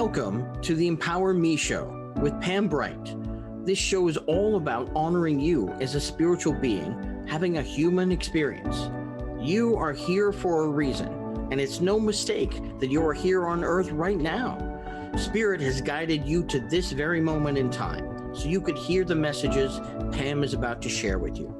Welcome to the Empower Me Show with Pam Bright. This show is all about honoring you as a spiritual being, having a human experience. You are here for a reason, and it's no mistake that you are here on earth right now. Spirit has guided you to this very moment in time, so you could hear the messages Pam is about to share with you.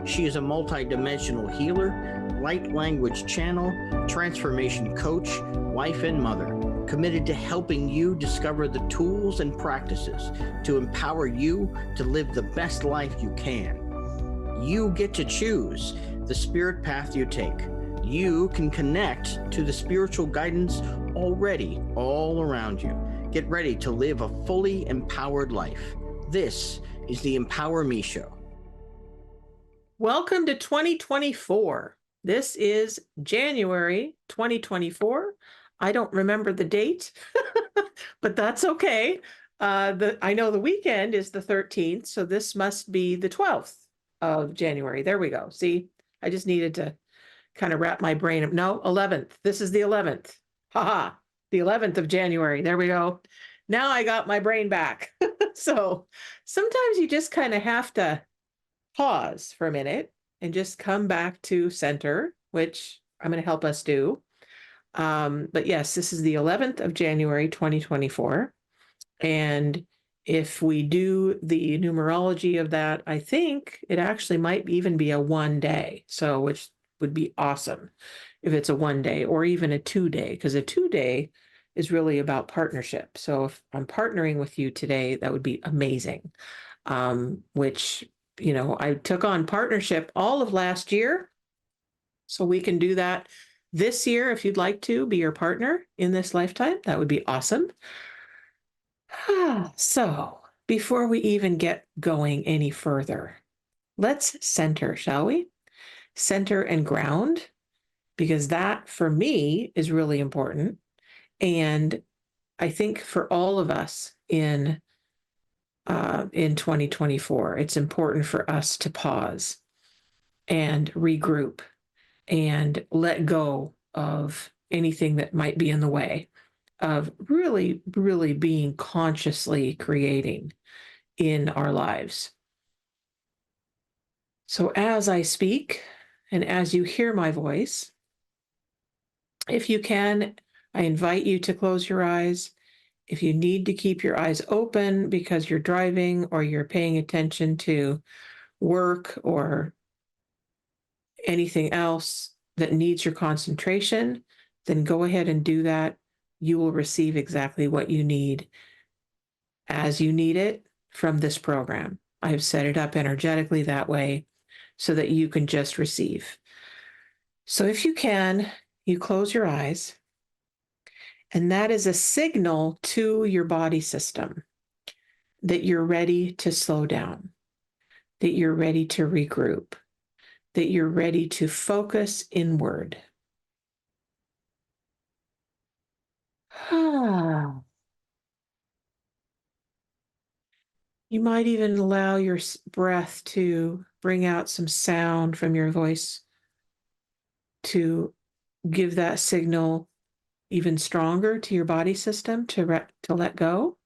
She is a multidimensional healer, light language channel, transformation coach, wife and mother, committed to helping you discover the tools and practices to empower you to live the best life you can. You get to choose the spirit path you take. You can connect to the spiritual guidance already all around you. Get ready to live a fully empowered life. This is the Empower Me Show. Welcome to 2024. This is January 2024. I don't remember the date, but that's okay. I know the weekend is the 13th, so this must be the 12th of January. There we go. See, I just needed to kind of wrap my brain up. No, 11th. This is the 11th. Haha, the 11th of January. There we go. Now I got my brain back. So sometimes you just kind of have to pause for a minute and just come back to center, which I'm going to help us do. But yes, this is the 11th of January, 2024. And if we do the numerology of that, I think it actually might even be a 1 day. So, which would be awesome if it's a 1 day or even a 2 day, because a 2 day is really about partnership. So if I'm partnering with you today, that would be amazing. Which, I took on partnership all of last year. So we can do that this year, if you'd like to be your partner in this lifetime, that would be awesome. So, before we even get going any further, let's center, shall we? Center and ground, because that for me is really important. And I think for all of us in 2024, it's important for us to pause and regroup and let go of anything that might be in the way of really, really being consciously creating in our lives. So as I speak and as you hear my voice, if you can, I invite you to close your eyes. If you need to keep your eyes open because you're driving or you're paying attention to work or anything else that needs your concentration, then go ahead and do that. You will receive exactly what you need as you need it from this program. I've set it up energetically that way so that you can just receive. So if you can, you close your eyes, and that is a signal to your body system that you're ready to slow down, that you're ready to regroup, that you're ready to focus inward. You might even allow your breath to bring out some sound from your voice to give that signal even stronger to your body system to let go.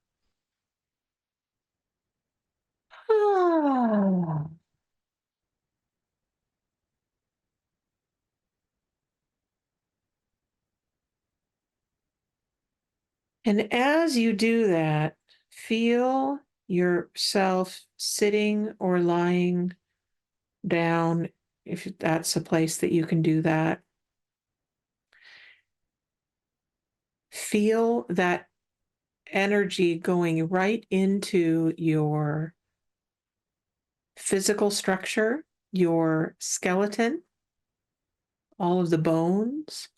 And as you do that, feel yourself sitting or lying down, if that's a place that you can do that. Feel that energy going right into your physical structure, your skeleton, all of the bones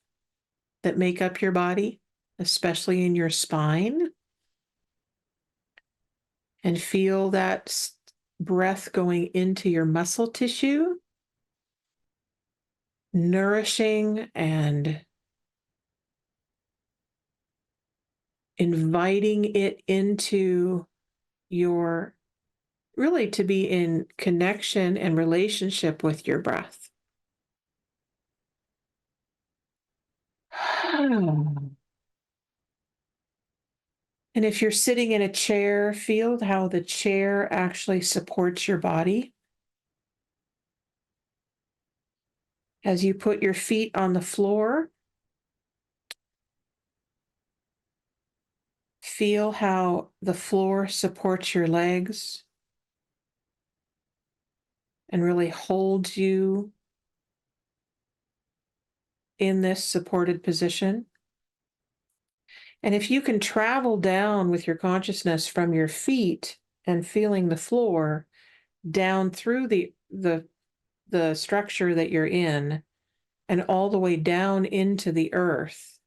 that make up your body, especially in your spine. And feel that breath going into your muscle tissue, nourishing and inviting it into your, really to be in connection and relationship with your breath. And if you're sitting in a chair, feel how the chair actually supports your body. As you put your feet on the floor, feel how the floor supports your legs and really holds you in this supported position. And if you can travel down with your consciousness from your feet and feeling the floor down through the structure that you're in and all the way down into the earth,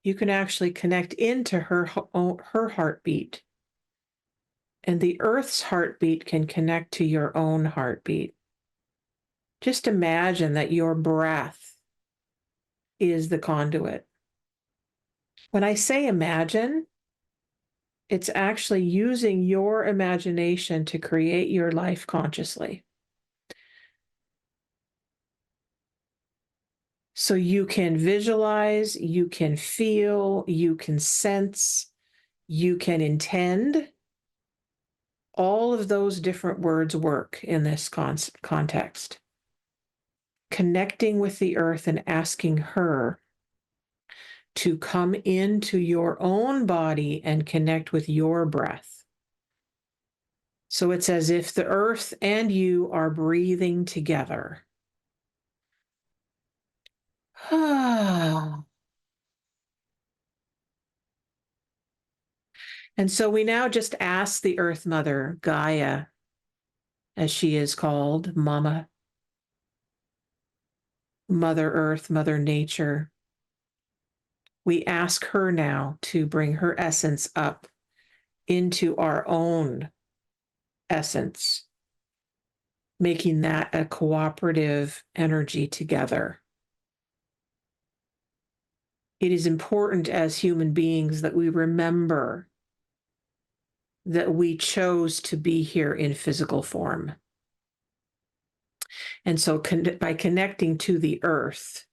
you can actually connect into her heartbeat. And the earth's heartbeat can connect to your own heartbeat. Just imagine that your breath is the conduit. When I say imagine, it's actually using your imagination to create your life consciously. So you can visualize, you can feel, you can sense, you can intend. All of those different words work in this context. Connecting with the earth and asking her to come into your own body and connect with your breath. So it's as if the earth and you are breathing together. And so we now just ask the Earth Mother, Gaia, as she is called, Mama, Mother Earth, Mother Nature. We ask her now to bring her essence up into our own essence, making that a cooperative energy together. It is important as human beings that we remember that we chose to be here in physical form. And so by connecting to the earth,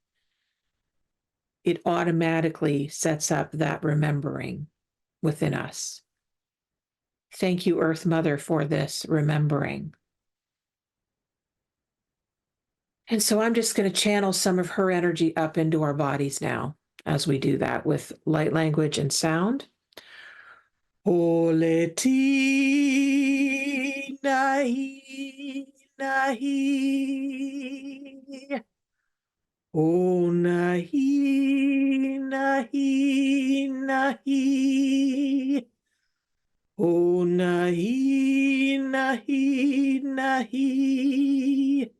it automatically sets up that remembering within us. Thank you, Earth Mother, for this remembering. And so I'm just going to channel some of her energy up into our bodies now as we do that with light language and sound. Oleti nahi nahi. Oh nahi nahi nahi. Oh nahi nahi nahi.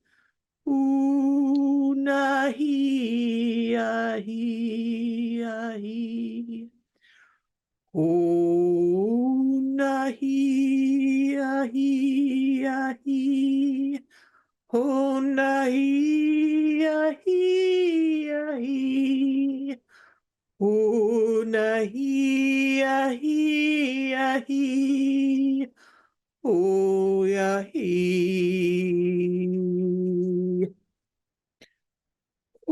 Ooh nahi ahi ahi. Oh nahi ahi ahi. Oh nahi ahi ahi. Oh nahi ahi ahi. Oh yahi.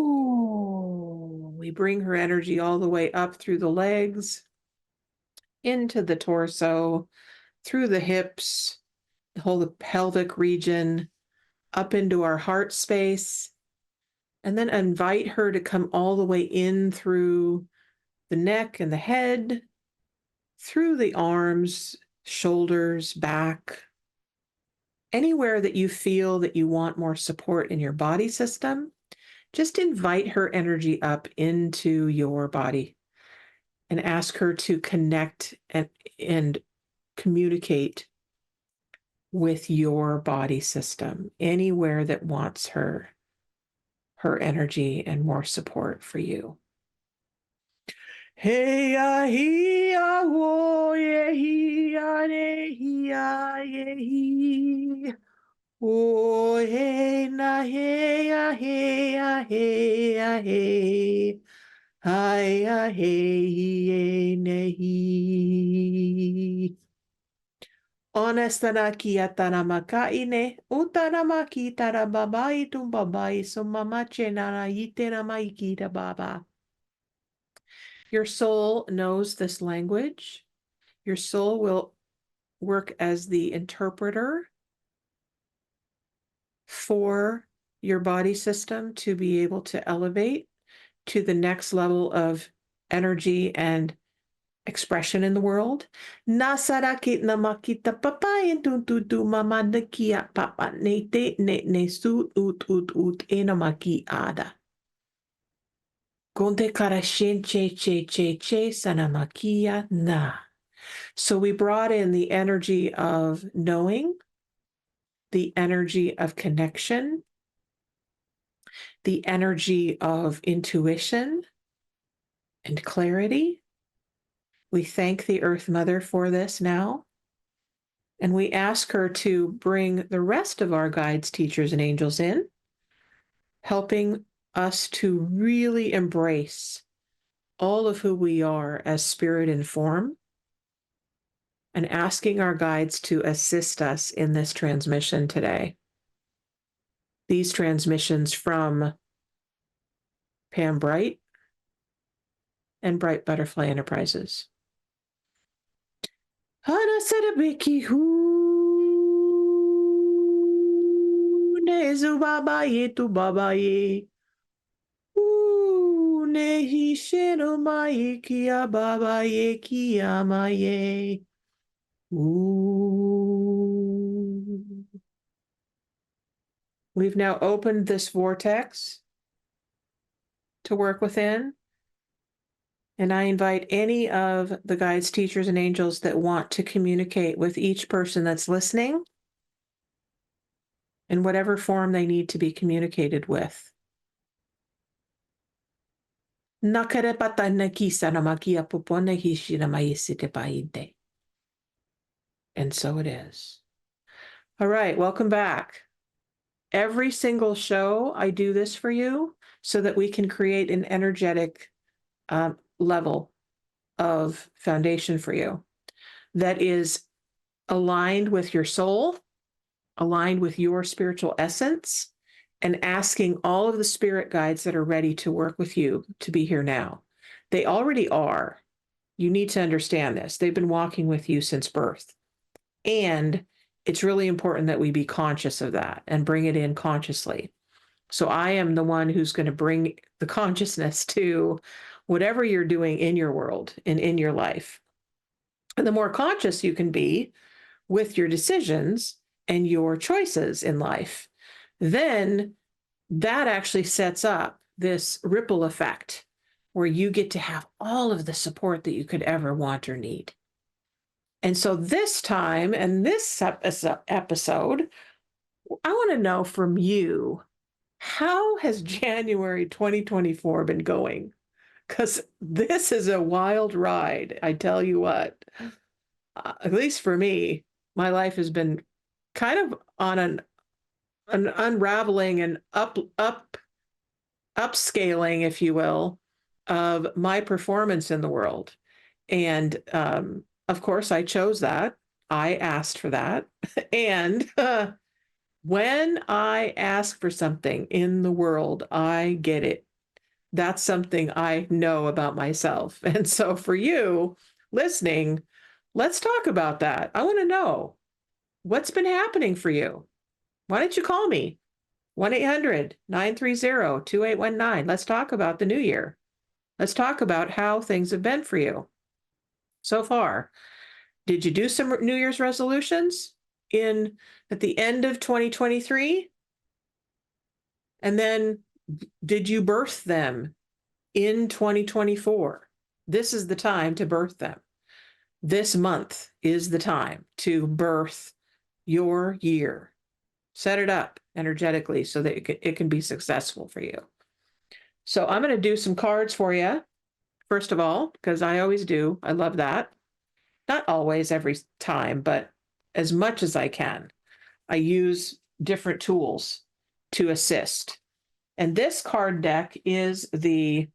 Oh, we bring her energy all the way up through the legs, into the torso, through the hips, the whole pelvic region, up into our heart space, and then invite her to come all the way in through the neck and the head, through the arms, shoulders, back, anywhere that you feel that you want more support in your body system. Just invite her energy up into your body and ask her to connect and communicate with your body system anywhere that wants her energy and more support for you. Hey ya he ya wo ye he ya ne he ya ye he. Oh hey na hey ya hey ya hey ya hey. Hi ya hey ye nehi. Onestanaki atanamakaine, utanamaki tarababai tumbabai sumamache nanaite namaikita baba. Your soul knows this language. Your soul will work as the interpreter for your body system to be able to elevate to the next level of energy and expression in the world. Nasarakit na makita papayan tuntutu mama nakia papa nete ne su ut ena makiada. Gonte karashin che sanamakia na. So we brought in the energy of knowing, the energy of connection, the energy of intuition and clarity. We thank the Earth Mother for this now. And we ask her to bring the rest of our guides, teachers, and angels in, helping us to really embrace all of who we are as spirit and form, and asking our guides to assist us in this transmission today. These transmissions from Pam Bright and Bright Butterfly Enterprises. Hana Sedabiki hu nezu babaye tu babaye. Nehi shino mai kia babaye kia maye. We've now opened this vortex to work within. And I invite any of the guides, teachers, and angels that want to communicate with each person that's listening in whatever form they need to be communicated with. And so it is. All right, welcome back. Every single show, I do this for you so that we can create an energetic level of foundation for you that is aligned with your soul, aligned with your spiritual essence, and asking all of the spirit guides that are ready to work with you to be here now. They already are. You need to understand this. They've been walking with you since birth. And it's really important that we be conscious of that and bring it in consciously. So I am the one who's going to bring the consciousness to whatever you're doing in your world and in your life. And the more conscious you can be with your decisions and your choices in life, then that actually sets up this ripple effect where you get to have all of the support that you could ever want or need. And so this time and this episode, I want to know from you, how has January 2024 been going? Because this is a wild ride, I tell you what. At least for me, my life has been kind of on an unraveling and upscaling, if you will, of my performance in the world. And of course, I chose that. I asked for that. And when I ask for something in the world, I get it. That's something I know about myself. And so for you listening, let's talk about that. I want to know what's been happening for you. Why don't you call me? 1-800-930-2819. Let's talk about the new year. Let's talk about how things have been for you so far. Did you do some New Year's resolutions at the end of 2023? And then did you birth them in 2024? This is the time to birth them. This month is the time to birth your year. Set it up energetically so that it can be successful for you. So I'm going to do some cards for you, first of all, because I always do. I love that. Not always, every time, but as much as I can. I use different tools to assist. And this card deck is the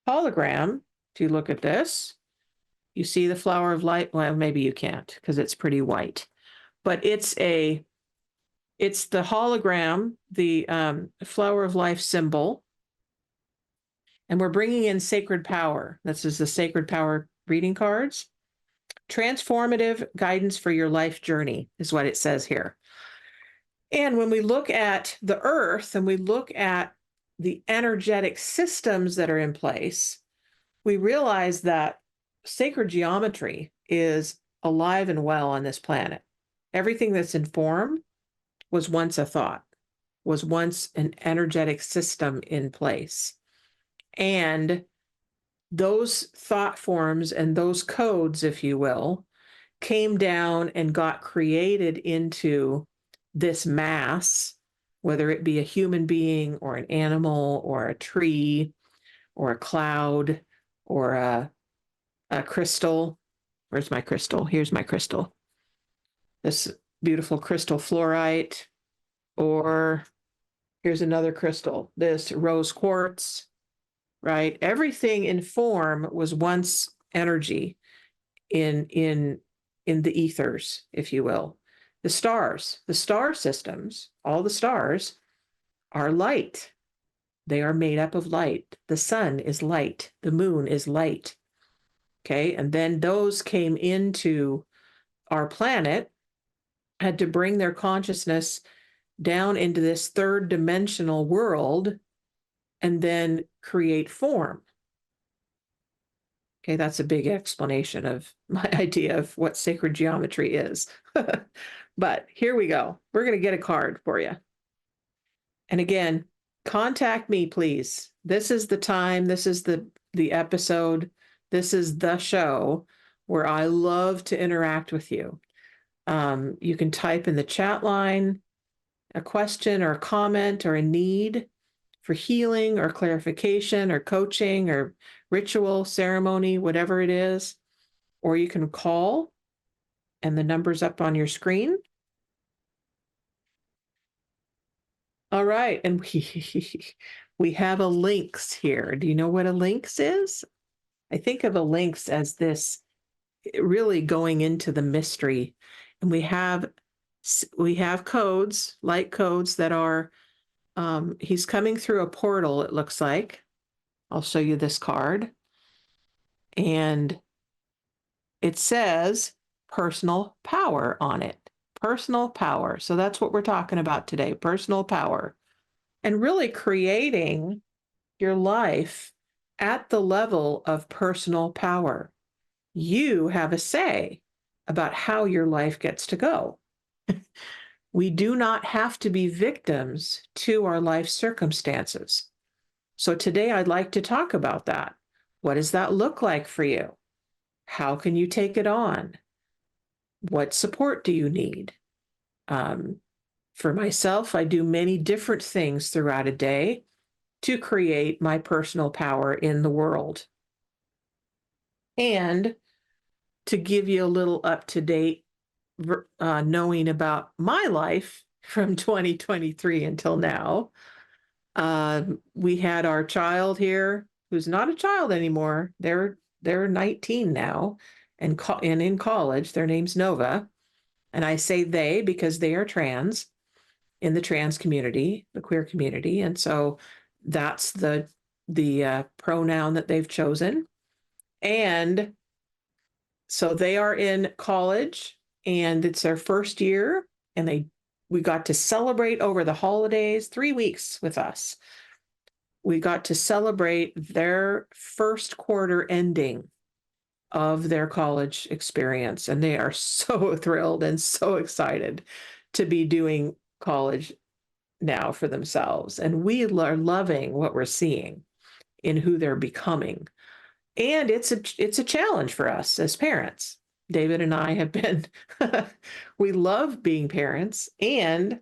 hologram. If you look at this, you see the flower of light. Well, maybe you can't because it's pretty white, but it's the hologram, the flower of life symbol. And we're bringing in sacred power. This is the sacred power reading cards. transformative guidance for your life journey is what it says here. And when we look at the earth and we look at the energetic systems that are in place, we realize that sacred geometry is alive and well on this planet. Everything that's in form was once a thought, was once an energetic system in place. And those thought forms and those codes, if you will, came down and got created into this mass, whether it be a human being or an animal or a tree or a cloud or a crystal. Where's my crystal? Here's my crystal. This beautiful crystal fluorite, or here's another crystal, this rose quartz, right? Everything in form was once energy in the ethers, if you will. The stars, the star systems, all the stars are light. They are made up of light. The sun is light. The moon is light. Okay. And then those came into our planet, had to bring their consciousness down into this third dimensional world and then create form. Okay, that's a big explanation of my idea of what sacred geometry is. But here we go. We're going to get a card for you. And again, contact me, please. This is the time, this is the episode, this is the show where I love to interact with you. You can type in the chat line a question or a comment or a need for healing or clarification or coaching or ritual, ceremony, whatever it is, or you can call, and the number's up on your screen. All right, and we have a links here. Do you know what a links is? I think of a links as this really going into the mystery, and we have codes, light codes that are, he's coming through a portal, it looks like. I'll show you this card. And it says personal power on it. Personal power. So that's what we're talking about today, personal power. And really creating your life at the level of personal power. You have a say about how your life gets to go. We do not have to be victims to our life circumstances. So today I'd like to talk about that. What does that look like for you? How can you take it on? What support do you need? For myself, I do many different things throughout a day to create my personal power in the world. And to give you a little up-to-date knowing about my life from 2023 until now, we had our child here who's not a child anymore. They're 19 now and in college. Their name's Nova. And I say they because they are trans in the trans community, the queer community. And so that's the pronoun that they've chosen. And so they are in college and it's their first year, and we got to celebrate over the holidays, 3 weeks with us. We got to celebrate their first quarter ending of their college experience. And they are so thrilled and so excited to be doing college now for themselves. And we are loving what we're seeing in who they're becoming. And it's a challenge for us as parents. David and I have been, we love being parents, and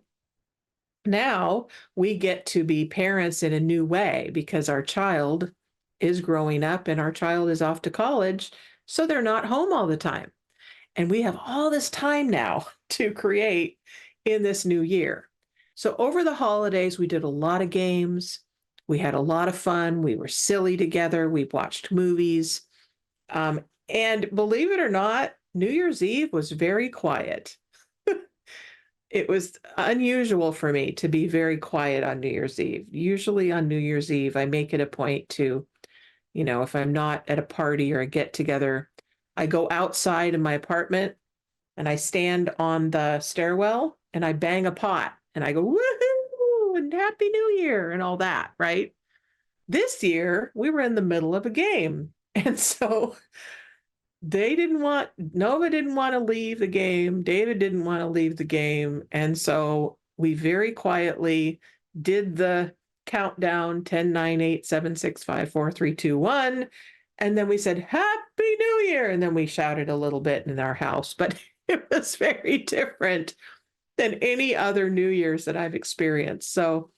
now we get to be parents in a new way because our child is growing up and our child is off to college, so they're not home all the time. And we have all this time now to create in this new year. So over the holidays, we did a lot of games. We had a lot of fun. We were silly together. We watched movies. And believe it or not, New Year's Eve was very quiet. It was unusual for me to be very quiet on New Year's Eve. Usually on New Year's Eve, I make it a point to, if I'm not at a party or a get together, I go outside in my apartment and I stand on the stairwell and I bang a pot and I go, woohoo, and Happy New Year and all that, right? This year, we were in the middle of a game. And so Nova didn't want to leave the game. David didn't want to leave the game. And so we very quietly did the countdown 10, 9, 8, 7, 6, 5, 4, 3, 2, 1. And then we said, Happy New Year. And then we shouted a little bit in our house, but it was very different than any other New Year's that I've experienced. So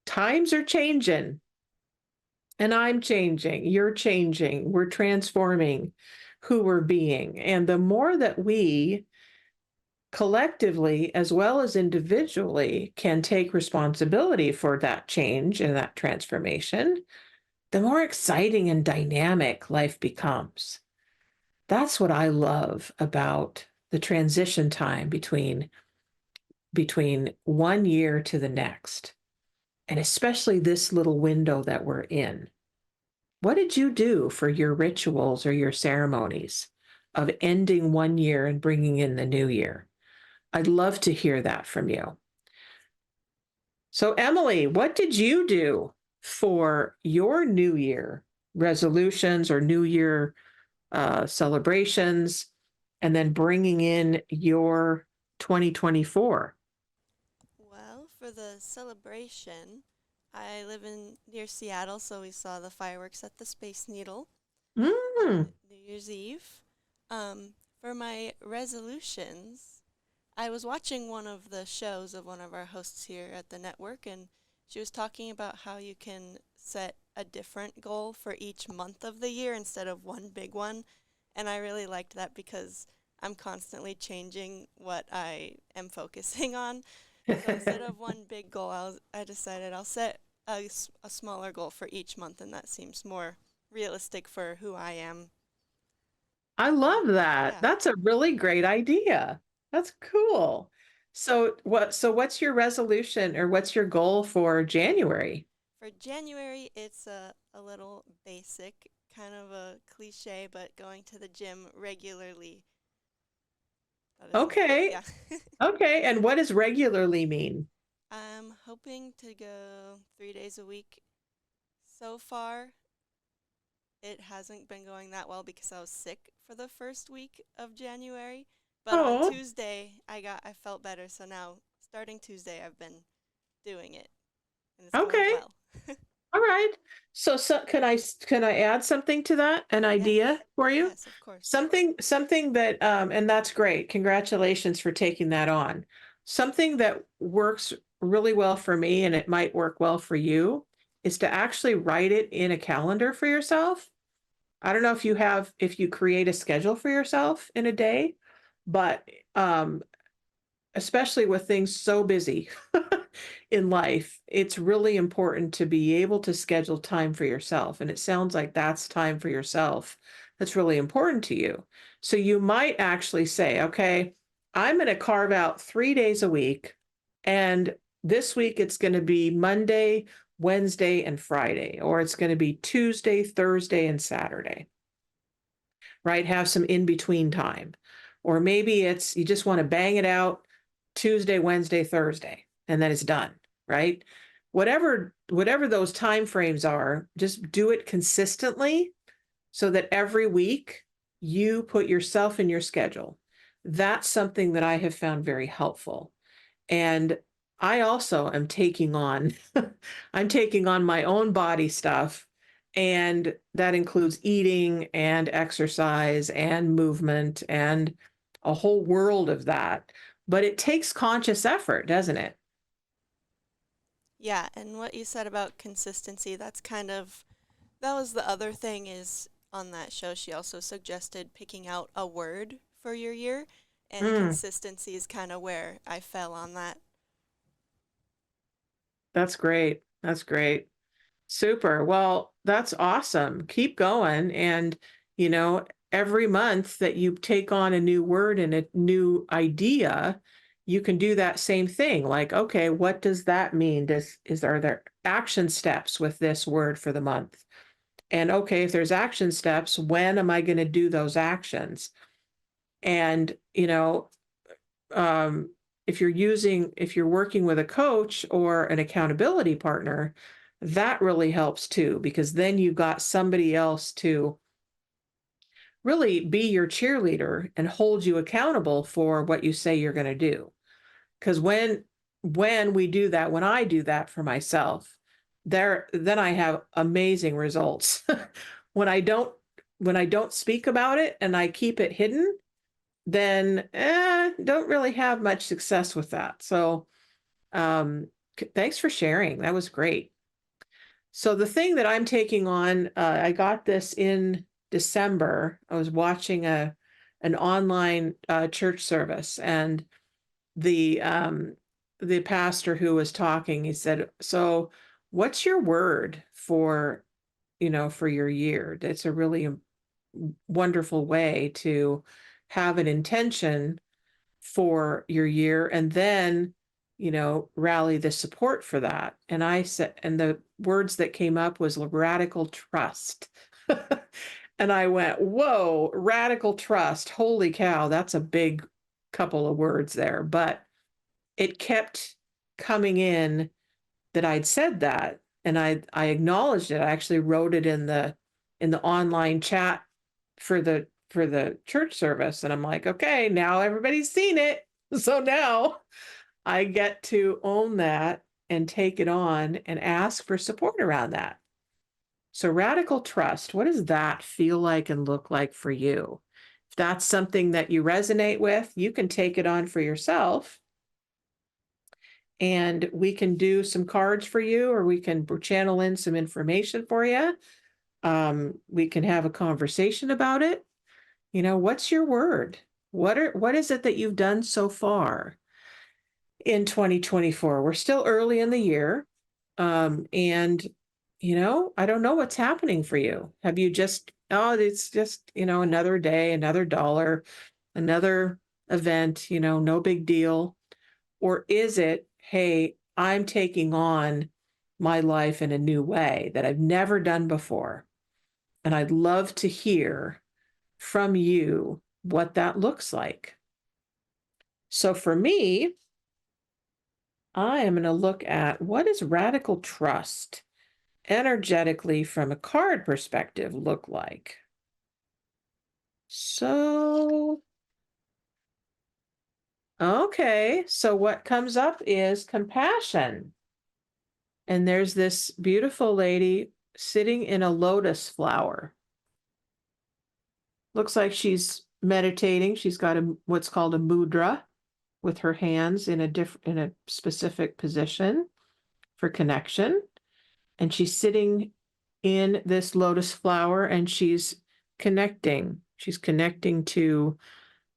times are changing. And I'm changing, you're changing, we're transforming who we're being. And the more that we collectively, as well as individually, can take responsibility for that change and that transformation, the more exciting and dynamic life becomes. That's what I love about the transition time between one year to the next, and especially this little window that we're in. What did you do for your rituals or your ceremonies of ending one year and bringing in the new year? I'd love to hear that from you. So, Emily, what did you do for your New Year resolutions or New Year celebrations, and then bringing in your 2024? Well, for the celebration, I live in near Seattle, so we saw the fireworks at the Space Needle Mm, on New Year's Eve. For my resolutions, I was watching one of the shows of one of our hosts here at the network, and she was talking about how you can set a different goal for each month of the year instead of one big one. And I really liked that because I'm constantly changing what I am focusing on. So instead of one big goal, I decided I'll set a smaller goal for each month, and that seems more realistic for who I am. I love that. Yeah. That's a really great idea. That's cool. So what's your resolution or what's your goal for January? For January, it's a little basic, kind of a cliche, but going to the gym regularly. That is my goal, Okay. yeah. Okay. And what does regularly mean? I'm hoping to go 3 days a week. So far, it hasn't been going that well because I was sick for the first week of January. But on Oh, Tuesday, I felt better. So now, starting Tuesday, I've been doing it, and it's going okay. well. All right. So can I add something to that? An Yes, idea for you? yes, of course. Something that and that's great. Congratulations for taking that on. Something that works really well for me and it might work well for you is to actually write it in a calendar for yourself. I don't know if you create a schedule for yourself in a day, but um especially with things so busy in life, it's really important to be able to schedule time for yourself. And it sounds like that's time for yourself that's really important to you. So you might actually say, okay, I'm going to carve out 3 days a week. And this week it's going to be Monday, Wednesday, and Friday, or it's going to be Tuesday, Thursday, and Saturday, right? Have some in between time. Or maybe it's you just want to bang it out Tuesday, Wednesday, Thursday, and then it's done, right? Whatever those time frames are, just do it consistently so that every week you put yourself in your schedule. That's something that I have found very helpful. And I also am taking on I'm taking on my own body stuff, and that includes eating and exercise and movement and a whole world of that. But it takes conscious effort, doesn't it? Yeah, and what you said about consistency, that was the other thing is on that show, she also suggested picking out a word for your year, and Mm, consistency is kind of where I fell on that. that's great. That's great. Super. Well, that's awesome. Keep going. And, you know, every month that you take on a new word and a new idea, you can do that same thing. Like, okay, what does that mean? Are there action steps with this word for the month? And okay, if there's action steps, when am I going to do those actions? And, um, if you're working with a coach or an accountability partner, that really helps too, because then you've got somebody else to really be your cheerleader and hold you accountable for what you say you're going to do. Because when we do that, when I do that for myself, then I have amazing results. when I don't when I don't speak about it and I keep it hidden, then don't really have much success with that. So thanks for sharing. That was great. So the thing that I'm taking on, I got this in December. I was watching an online church service, and the pastor who was talking, he said, "So, what's your word for for your year?" It's a really wonderful way to have an intention for your year, and then rally the support for that. And I said, and the words that came up was radical trust. And I went, whoa, radical trust, holy cow, that's a big couple of words there. But it kept coming in that I'd said that, and I acknowledged it. I actually wrote it in the online chat for the church service, and I'm like, okay, now everybody's seen it. So now I get to own that and take it on and ask for support around that. So radical trust, what does that feel like and look like for you? If that's something that you resonate with, you can take it on for yourself, and we can do some cards for you, or we can channel in some information for you. We can have a conversation about it. What's your word? What is it that you've done so far in 2024? We're still early in the year. And I don't know what's happening for you. Have you just, oh, it's just, another day, another dollar, another event, no big deal? Or is it, hey, I'm taking on my life in a new way that I've never done before? And I'd love to hear from you what that looks like. So for me, I am going to look at what is radical trust energetically from a card perspective look like. So, okay, so what comes up is compassion. And there's this beautiful lady sitting in a lotus flower. Looks like she's meditating. She's got what's called a mudra, with her hands in a specific position for connection. And she's sitting in this lotus flower, and she's connecting. She's connecting to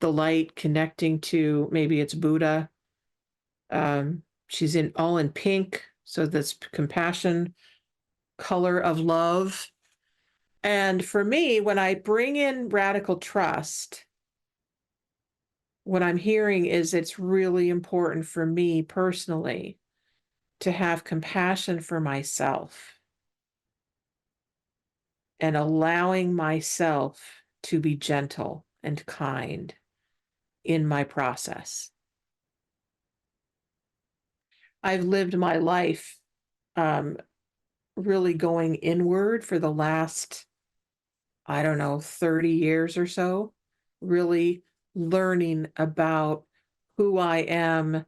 the light, connecting to, maybe it's Buddha. She's all in pink, so that's compassion, color of love. And for me, when I bring in radical trust, what I'm hearing is it's really important for me personally to have compassion for myself and allowing myself to be gentle and kind in my process. I've lived my life really going inward for the last, I don't know, 30 years or so, really learning about who I am,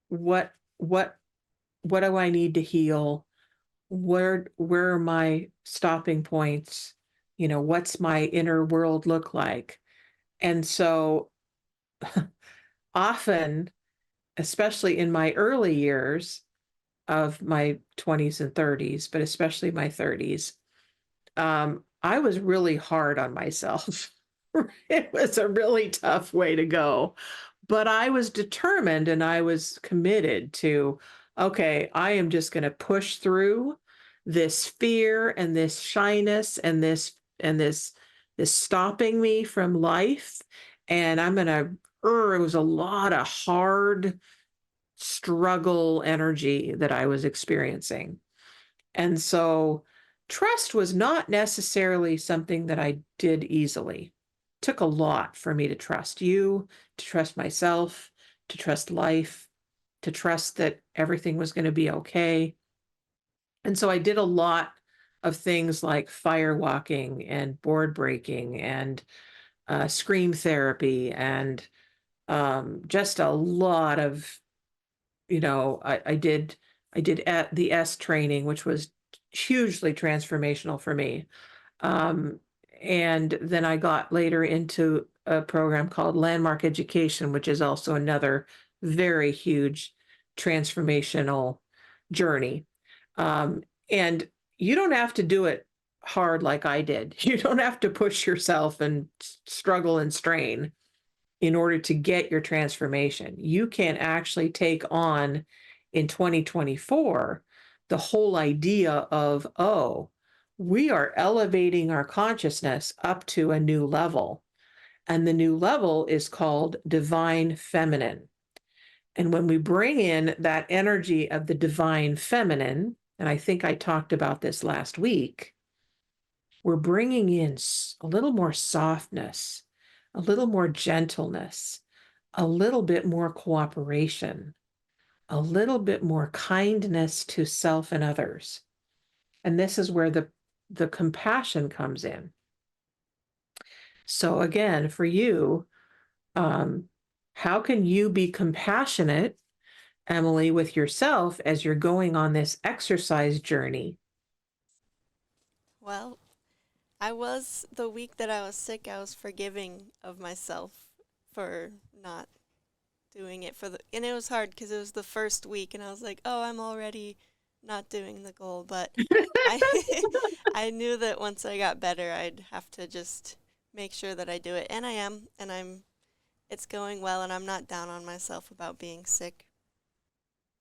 what do I need to heal, where are my stopping points, what's my inner world look like. And so often, especially in my early years of my 20s and 30s, but especially my 30s, I was really hard on myself. It was a really tough way to go. But I was determined and I was committed to, okay, I am just going to push through this fear and this shyness and this stopping me from life. And I'm going to, it was a lot of hard struggle energy that I was experiencing. And so trust was not necessarily something that I did easily. It took a lot for me to trust you, to trust myself, to trust life, to trust that everything was going to be okay. And so I did a lot of things like firewalking and board breaking and scream therapy and just a lot of, I did at the S training, which was hugely transformational for me. Um, and then I got later into a program called Landmark Education, which is also another very huge transformational journey. And you don't have to do it hard like I did. You don't have to push yourself and struggle and strain in order to get your transformation. You can actually take on in 2024 the whole idea of, oh, we are elevating our consciousness up to a new level. And the new level is called divine feminine. And when we bring in that energy of the divine feminine, and I think I talked about this last week, we're bringing in a little more softness, a little more gentleness, a little bit more cooperation, a little bit more kindness to self and others. And this is where the compassion comes in. So again, for you, how can you be compassionate, Emily, with yourself as you're going on this exercise journey? Well, the week that I was sick, I was forgiving of myself for not doing it and it was hard because it was the first week and I was like, oh, I'm already not doing the goal, but I I knew that once I got better, I'd have to just make sure that I do it, and I am, and it's going well, and I'm not down on myself about being sick.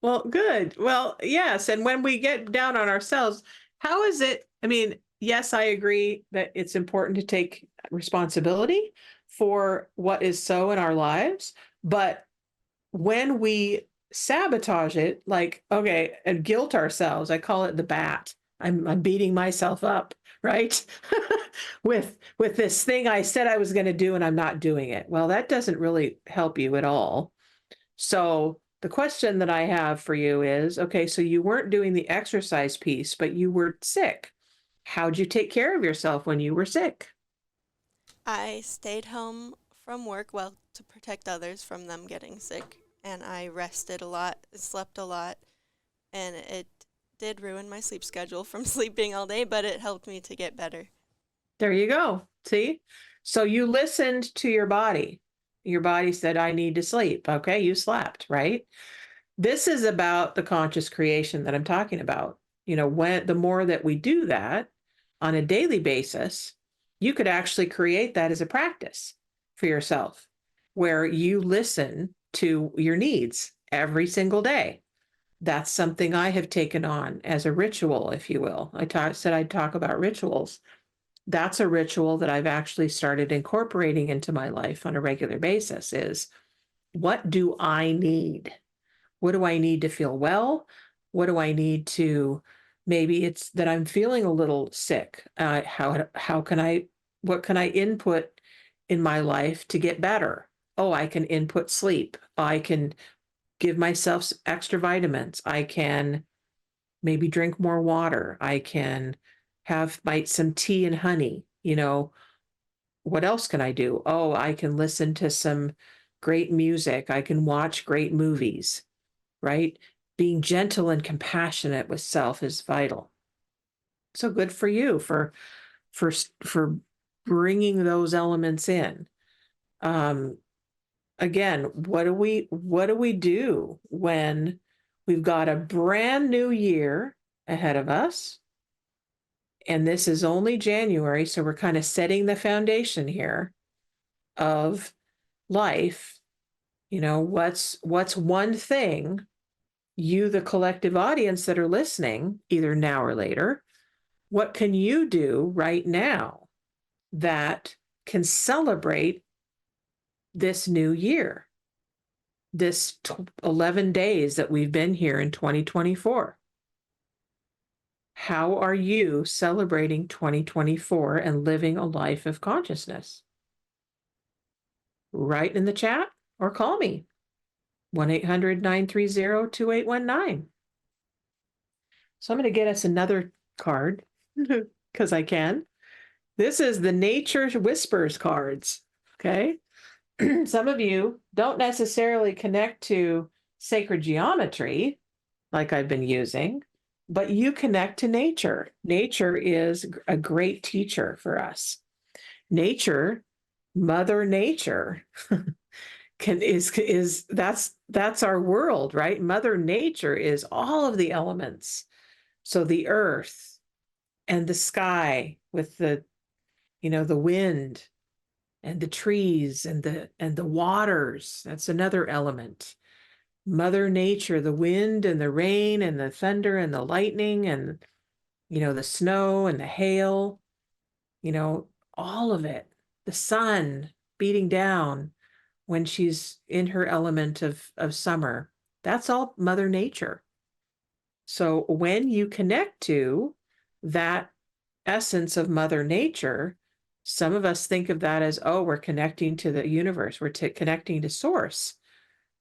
Well, good. Well, yes. And when we get down on ourselves, how is it? I mean, yes, I agree that it's important to take responsibility for what is so in our lives. But when we sabotage it, like, okay, and guilt ourselves, I call it the bat. I'm beating myself up, right? with this thing I said I was going to do and I'm not doing it. Well, that doesn't really help you at all. So the question that I have for you is, okay, so you weren't doing the exercise piece, but you were sick. How'd you take care of yourself when you were sick? I stayed home from work, well, to protect others from them getting sick, and I rested a lot, slept a lot, and it did ruin my sleep schedule from sleeping all day, but it helped me to get better. There you go. See? So you listened to your body. Your body said, I need to sleep. Okay, you slept, right? This is about the conscious creation that I'm talking about. When the more that we do that on a daily basis, you could actually create that as a practice for yourself, where you listen to your needs every single day. That's something I have taken on as a ritual, if you will. Said I'd talk about rituals. That's a ritual that I've actually started incorporating into my life on a regular basis is, what do I need? What do I need to feel well? What do I need to, maybe it's that I'm feeling a little sick. How can what can I input in my life to get better? Oh, I can input sleep. I can give myself extra vitamins. I can maybe drink more water. I can have some tea and honey. What else can I do? Oh, I can listen to some great music. I can watch great movies, right? Being gentle and compassionate with self is vital. So good for you for bringing those elements in. Again, what do we do when we've got a brand new year ahead of us? And this is only January, so we're kind of setting the foundation here of life. What's one thing you, the collective audience that are listening, either now or later, what can you do right now that can celebrate this new year, this 11 days that we've been here in 2024? How are you celebrating 2024 and living a life of consciousness? Write in the chat or call me, 1-800-930-2819. So I'm going to get us another card because I can. This is the Nature Whispers cards. Okay. Some of you don't necessarily connect to sacred geometry like I've been using, but you connect to nature. Nature is a great teacher for us. Nature, Mother Nature, that's our world, right? Mother Nature is all of the elements. So the earth and the sky with the wind and the trees and the waters. That's another element. Mother Nature, the wind and the rain and the thunder and the lightning and the snow and the hail, all of it. The sun beating down when she's in her element of summer. That's all Mother Nature. So when you connect to that essence of Mother Nature, some of us think of that as, oh, we're connecting to the universe, we're connecting to source.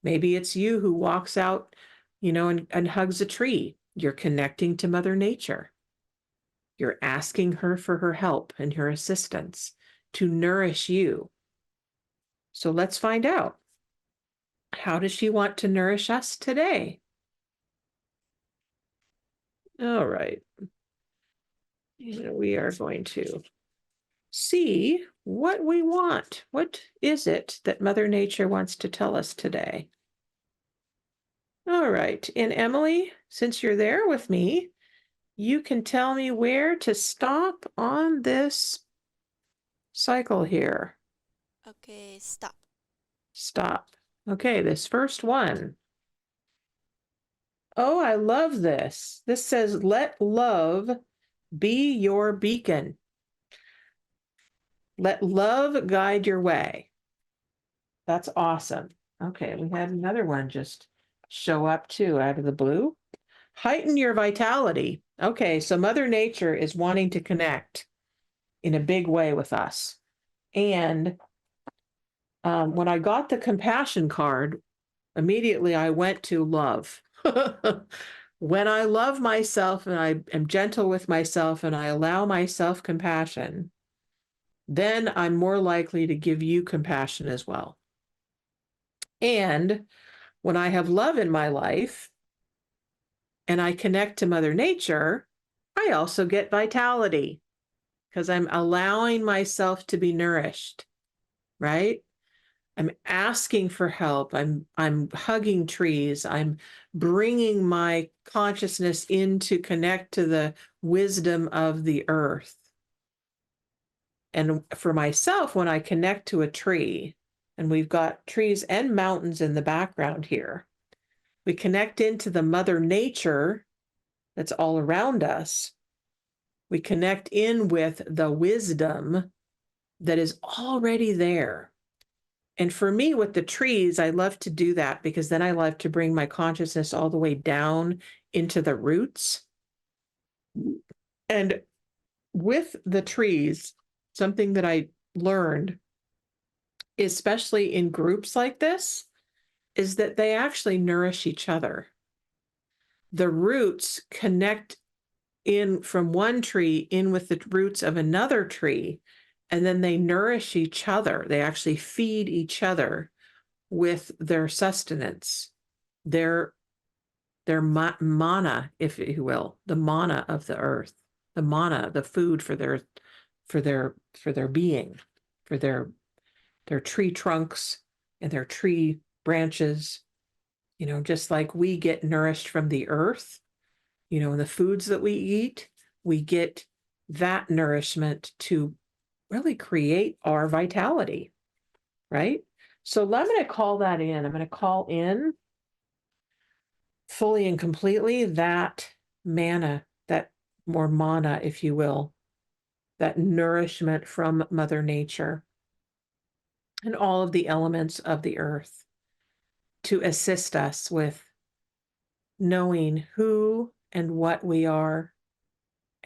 Maybe it's you who walks out, and hugs a tree. You're connecting to Mother Nature. You're asking her for her help and her assistance to nourish you. So let's find out. How does she want to nourish us today? All right. We are going to see what we want. What is it that Mother Nature wants to tell us today? All right. And Emily, since you're there with me, you can tell me where to stop on this cycle here. Okay, stop. Stop. Okay, this first one. Oh, I love this. This says, let love be your beacon. Let love guide your way. That's awesome. Okay, we had another one just show up too out of the blue. Heighten your vitality. Okay, so Mother Nature is wanting to connect in a big way with us. And when I got the compassion card, immediately I went to love. When I love myself and I am gentle with myself and I allow myself compassion, then I'm more likely to give you compassion as well. And when I have love in my life and I connect to Mother Nature, I also get vitality because I'm allowing myself to be nourished, right? I'm asking for help. I'm hugging trees. I'm bringing my consciousness in to connect to the wisdom of the earth. And for myself, when I connect to a tree, and we've got trees and mountains in the background here, we connect into the Mother Nature that's all around us. We connect in with the wisdom that is already there. And for me, with the trees, I love to do that because then I love to bring my consciousness all the way down into the roots. And with the trees, something that I learned, especially in groups like this, is that they actually nourish each other. The roots connect in from one tree in with the roots of another tree, and then they nourish each other. They actually feed each other with their sustenance, their mana, if you will, the mana of the earth, the mana, the food for their being, for their tree trunks and their tree branches, just like we get nourished from the earth, and the foods that we eat, we get that nourishment to really create our vitality, right? So I'm going to call that in. I'm going to call in fully and completely that mana, that more mana, if you will, that nourishment from Mother Nature and all of the elements of the earth to assist us with knowing who and what we are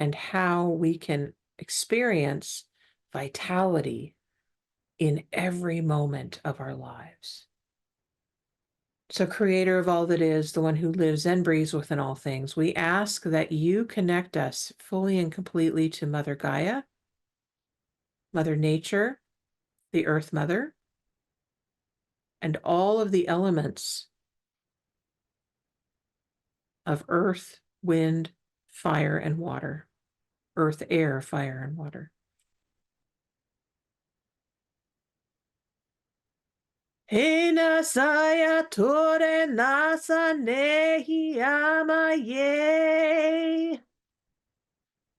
and how we can experience vitality in every moment of our lives. So, Creator of all that is, the one who lives and breathes within all things, we ask that you connect us fully and completely to Mother Gaia, Mother Nature, the Earth Mother, and all of the elements of earth, wind, fire, and water. Earth, air, fire, and water. Hena saya tore nasa nehi amaye.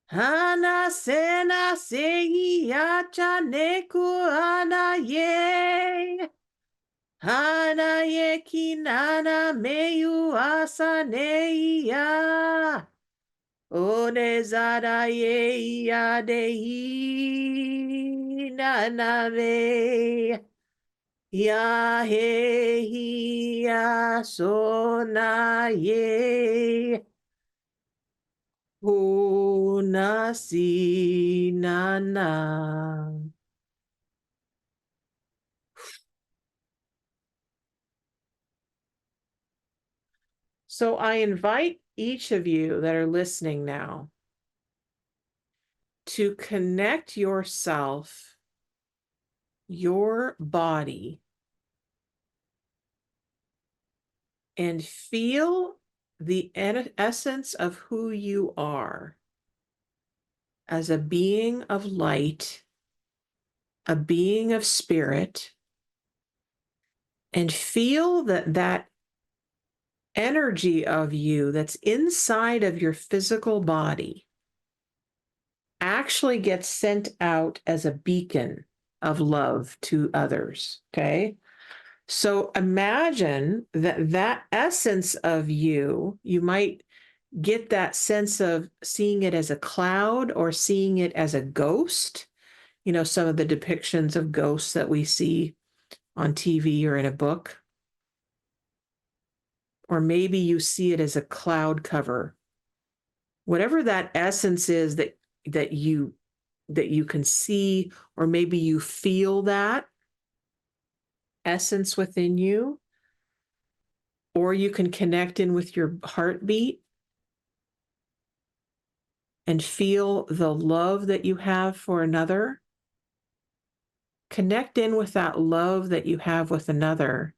Hana sena sehi acha neku anaye. Hana ye kinana meyu asa neia. One zada ye ya dehi naname. Ya he ya sona ye una si nana. So I invite each of you that are listening now to connect yourself, your body, and feel the essence of who you are as a being of light, a being of spirit, and feel that energy of you that's inside of your physical body actually gets sent out as a beacon of love to others. Okay. So imagine that essence of you, you might get that sense of seeing it as a cloud or seeing it as a ghost. You know, some of the depictions of ghosts that we see on TV or in a book. Or maybe you see it as a cloud cover. Whatever that essence is that you can see, or maybe you feel that essence within you, or you can connect in with your heartbeat and feel the love that you have for another. Connect in with that love that you have with another.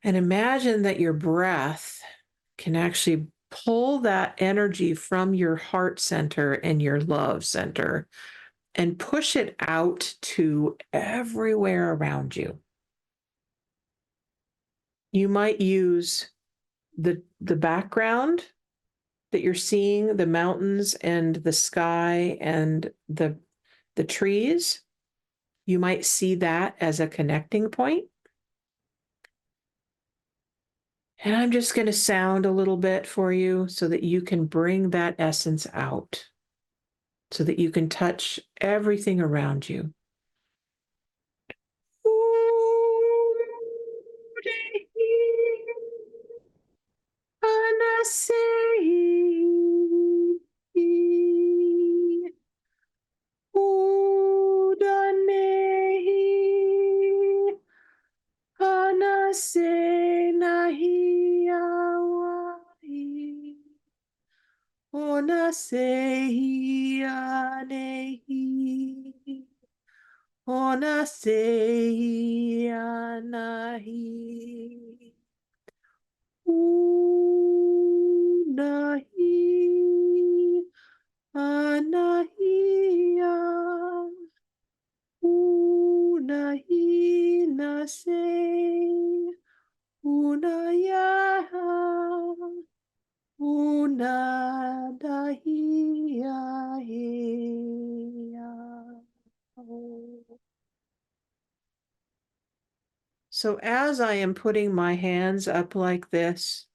And imagine that your breath can actually pull that energy from your heart center and your love center and push it out to everywhere around you. You might use the background that you're seeing, the mountains and the sky and the trees. You might see that as a connecting point. And I'm just going to sound a little bit for you so that you can bring that essence out, so that you can touch everything around you. Ona sei anehi, ona sei anahi, unahi, anahia, unahi nasei, unaya. Una dahia hea. So as I am putting my hands up like this,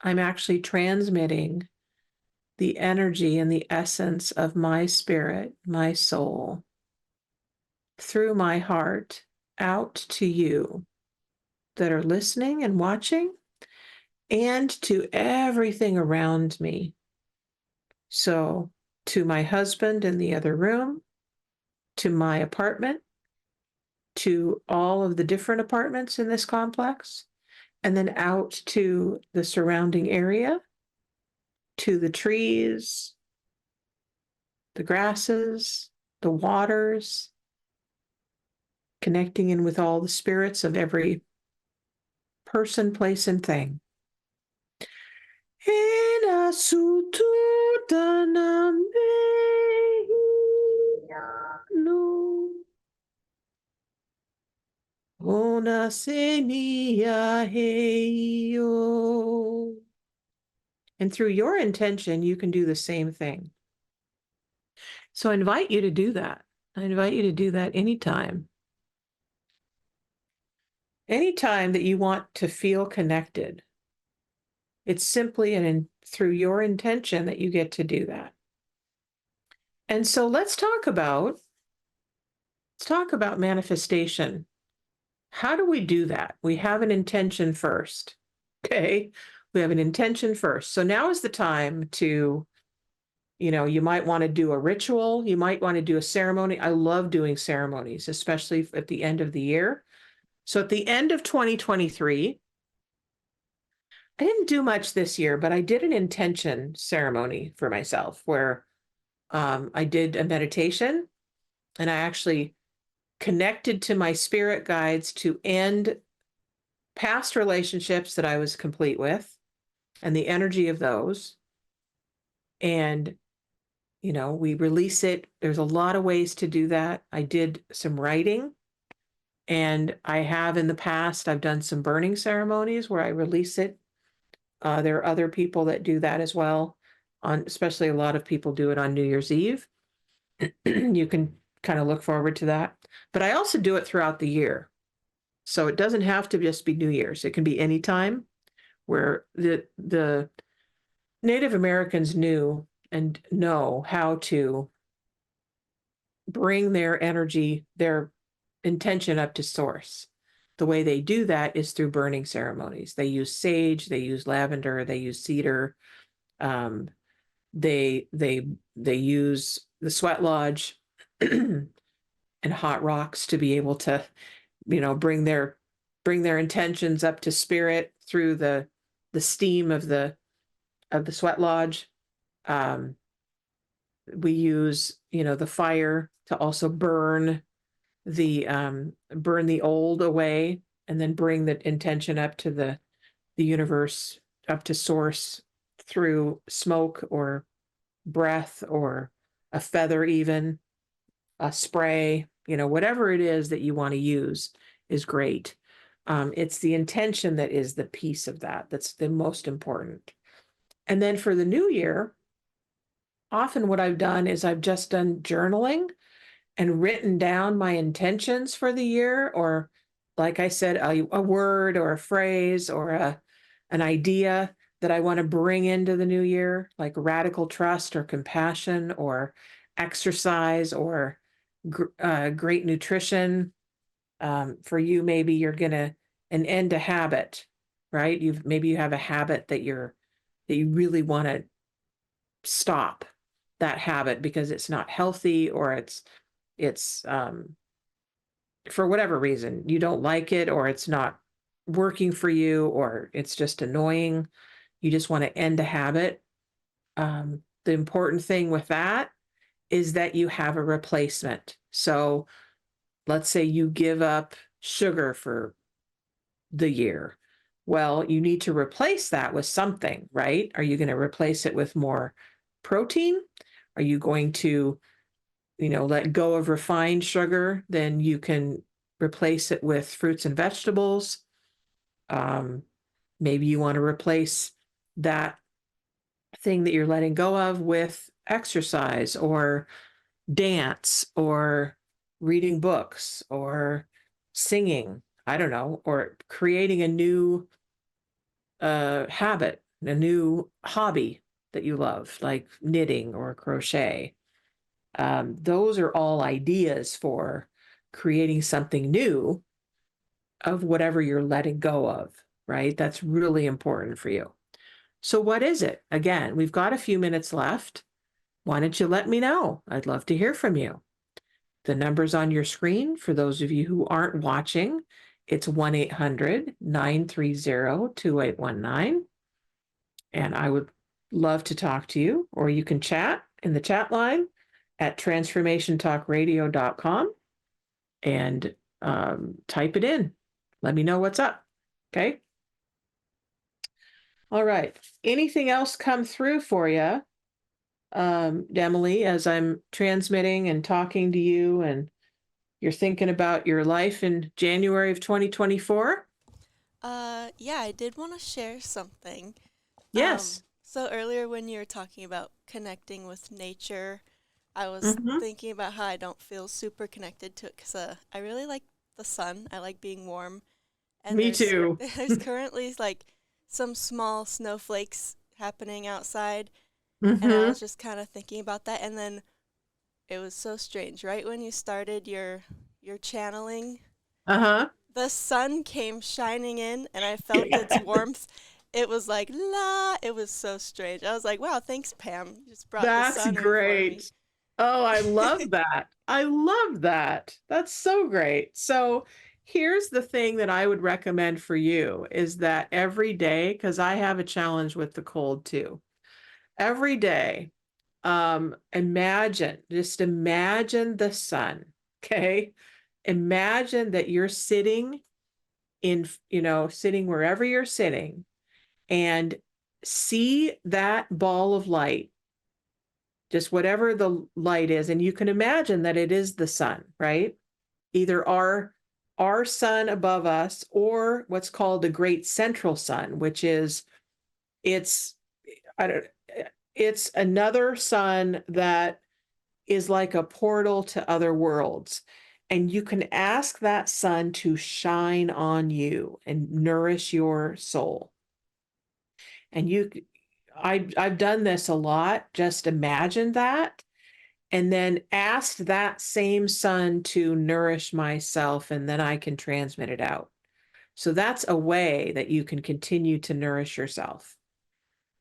I'm actually transmitting the energy and the essence of my spirit, my soul, through my heart out to you that are listening and watching, and to everything around me. So to my husband in the other room, to my apartment, to all of the different apartments in this complex, and then out to the surrounding area, to the trees, the grasses, the waters, connecting in with all the spirits of every person, place, and thing. Ena sututana mehianu. Ona senia heio. And through your intention, you can do the same thing. So I invite you to do that. I invite you to do that anytime. Anytime that you want to feel connected, it's simply through your intention that you get to do that. And so let's talk about manifestation. How do we do that? We have an intention first. Okay? We have an intention first. So now is the time to, you might want to do a ritual, you might want to do a ceremony. I love doing ceremonies, especially at the end of the year. So at the end of 2023, I didn't do much this year, but I did an intention ceremony for myself where I did a meditation and I actually connected to my spirit guides to end past relationships that I was complete with and the energy of those. And, we release it. There's a lot of ways to do that. I did some writing, and I have in the past, I've done some burning ceremonies where I release it. There are other people that do that as well, especially a lot of people do it on New Year's Eve. You can kind of look forward to that. But I also do it throughout the year. So it doesn't have to just be New Year's. It can be any time where the Native Americans knew and know how to bring their energy, their intention up to source. The way they do that is through burning ceremonies. They use sage, they use lavender, they use cedar. They use the sweat lodge and hot rocks to be able to, bring their intentions up to spirit through the steam of the sweat lodge. We use, the fire to also burn the old away, and then bring the intention up to the universe, up to source through smoke or breath or a feather, even a spray, whatever it is that you want to use is great. It's the intention that is the piece of that. That's the most important. And then for the new year, often what I've done is I've just done journaling and written down my intentions for the year, or like I said, a word or a phrase or an idea that I want to bring into the new year, like radical trust or compassion or exercise or great nutrition. For you, maybe you're gonna end a habit, right? Maybe you have a habit that you really want to stop that habit because it's not healthy, or it's for whatever reason you don't like it, or it's not working for you, or it's just annoying. You just want to end a habit. The important thing with that is that you have a replacement. So let's say you give up sugar for the year. Well, you need to replace that with something, right? Are you going to replace it with more protein? Are you going to, let go of refined sugar? Then you can replace it with fruits and vegetables. Maybe you want to replace that thing that you're letting go of with exercise or dance or reading books or singing, I don't know, or creating a new habit, a new hobby that you love, like knitting or crochet. Those are all ideas for creating something new of whatever you're letting go of, right? That's really important for you. So what is it? Again, we've got a few minutes left. why don't you let me know? I'd love to hear from you. The number's on your screen. For those of you who aren't watching, it's 1-800-930-2819. And I would love to talk to you, or you can chat in the chat line at transformationtalkradio.com and type it in. Let me know what's up. Okay. All right. Anything else come through for you, Emily, as I'm transmitting and talking to you, and you're thinking about your life in January of 2024? Yeah, I did want to share something. Yes. So earlier when you were talking about connecting with nature, I was Mm-hmm. thinking about how I don't feel super connected to it because I really like the sun. I like being warm, and Me too. there's currently like some small snowflakes happening outside, and I Mm-hmm. was just kind of thinking about that, and then it was so strange. Right when you started your channeling, Uh-huh. the sun came shining in and I felt its warmth. It was like, la, it was so strange. I was like, wow, thanks, Pam. You just brought the That's sun in for me. great. Oh, I love that. I love that. That's so great. So here's the thing that I would recommend for you is that every day, because I have a challenge with the cold too. Every day, just imagine the sun. Okay. Imagine that you're sitting sitting wherever you're sitting, and see that ball of light, just whatever the light is. And you can imagine that it is the sun, right? Either our sun above us, or what's called the great central sun, which is it's I don't it's another sun that is like a portal to other worlds. And you can ask that sun to shine on you and nourish your soul. And I've done this a lot. Just imagine that, and then ask that same sun to nourish myself, and then I can transmit it out. So that's a way that you can continue to nourish yourself.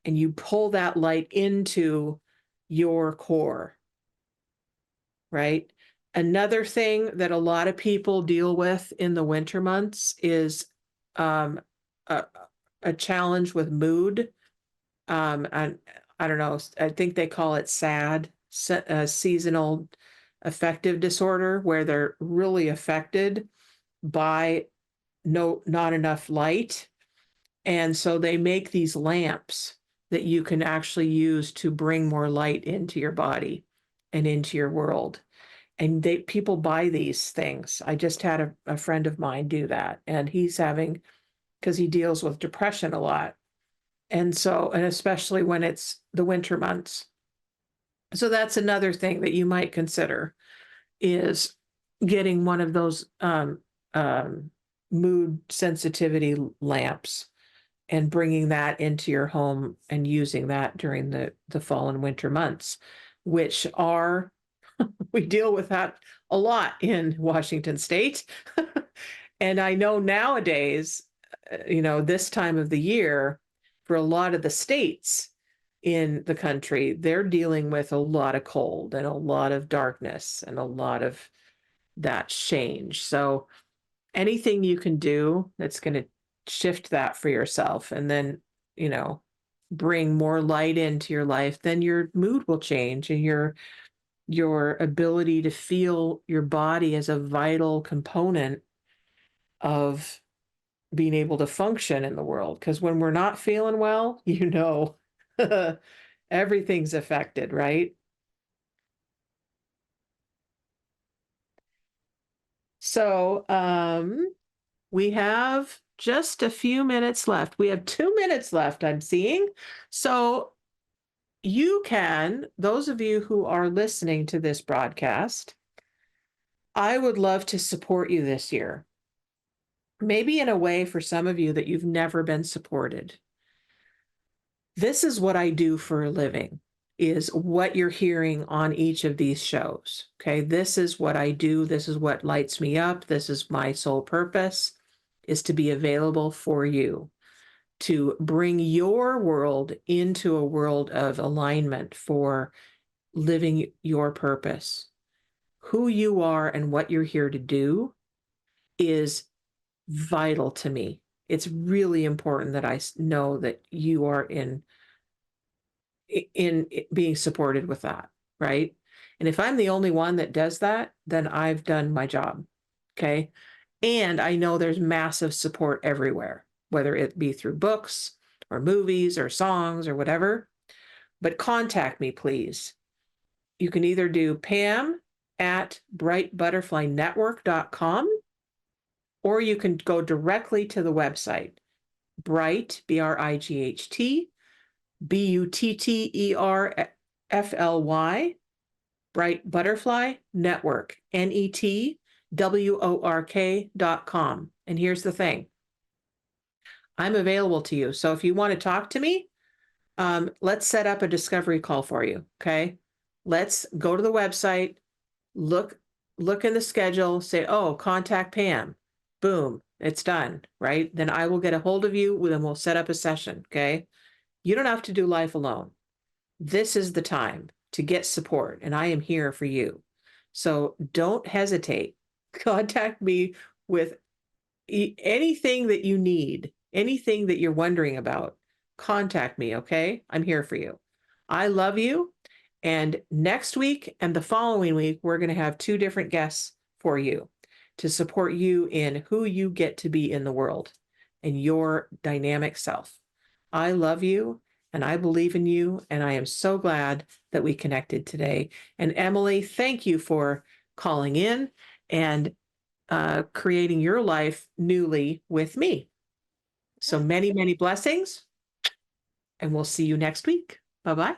And you pull that light into your core, right? Another thing that a lot of people deal with in the winter months is um, a, a challenge with mood. And I don't know, I think they call it seasonal affective disorder, where they're really affected by not enough light. And so they make these lamps that you can actually use to bring more light into your body and into your world. And people buy these things. I just had a friend of mine do that, and because he deals with depression a lot. And especially when it's the winter months. So that's another thing that you might consider, is getting one of those mood sensitivity lamps and bringing that into your home and using that during the fall and winter months, which are, we deal with that a lot in Washington State. And I know nowadays, this time of the year, for a lot of the states in the country, they're dealing with a lot of cold and a lot of darkness and a lot of that change. So anything you can do that's going to shift that for yourself, and then, bring more light into your life, then your mood will change, and your ability to feel your body as a vital component of being able to function in the world. Because when we're not feeling well, everything's affected, right? So we have just a few minutes left. We have 2 minutes left, I'm seeing. So those of you who are listening to this broadcast, I would love to support you this year. Maybe in a way for some of you that you've never been supported. This is what I do for a living, is what you're hearing on each of these shows. Okay. This is what I do. This is what lights me up. This is my sole purpose, is to be available for you, to bring your world into a world of alignment for living your purpose. Who you are and what you're here to do is vital to me. It's really important that I know that you are in being supported with that, right? And if I'm the only one that does that, then I've done my job. Okay. And I know there's massive support everywhere, whether it be through books or movies or songs or whatever. But contact me, please. You can either do pam@brightbutterflynetwork.com, or you can go directly to the website, Bright, BRIGHT, BUTTERFLY, Bright Butterfly Network, NETWORK.com. And here's the thing. I'm available to you. So if you want to talk to me, let's set up a discovery call for you. Okay. Let's go to the website, look in the schedule, say, oh, contact Pam. Boom, it's done, right? Then I will get a hold of you, then we'll set up a session. Okay. You don't have to do life alone. This is the time to get support, and I am here for you. So don't hesitate. Contact me with anything that you need, anything that you're wondering about. Contact me, okay? I'm here for you. I love you. And next week and the following week, we're going to have 2 different guests for you to support you in who you get to be in the world and your dynamic self. I love you and I believe in you, and I am so glad that we connected today. And Emily, thank you for calling in and creating your life newly with me. So many, many blessings, and we'll see you next week. Bye-bye.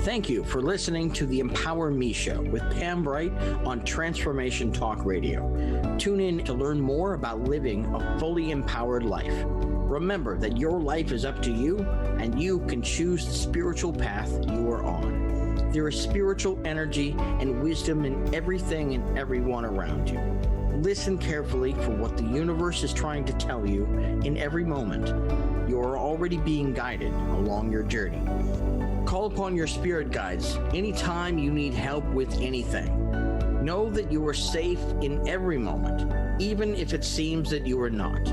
Thank you for listening to the Empower Me Show with Pam Bright on Transformation Talk Radio. Tune in to learn more about living a fully empowered life. Remember that your life is up to you, and you can choose the spiritual path you are on. There is spiritual energy and wisdom in everything and everyone around you. Listen carefully for what the universe is trying to tell you in every moment. You are already being guided along your journey. Call upon your spirit guides anytime you need help with anything. Know that you are safe in every moment, even if it seems that you are not.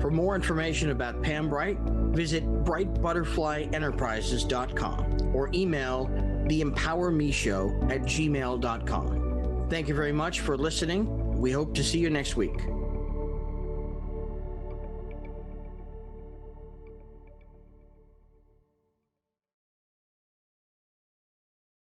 For more information about Pam Bright, visit brightbutterflyenterprises.com or email theempowermeshow@gmail.com. Thank you very much for listening. We hope to see you next week.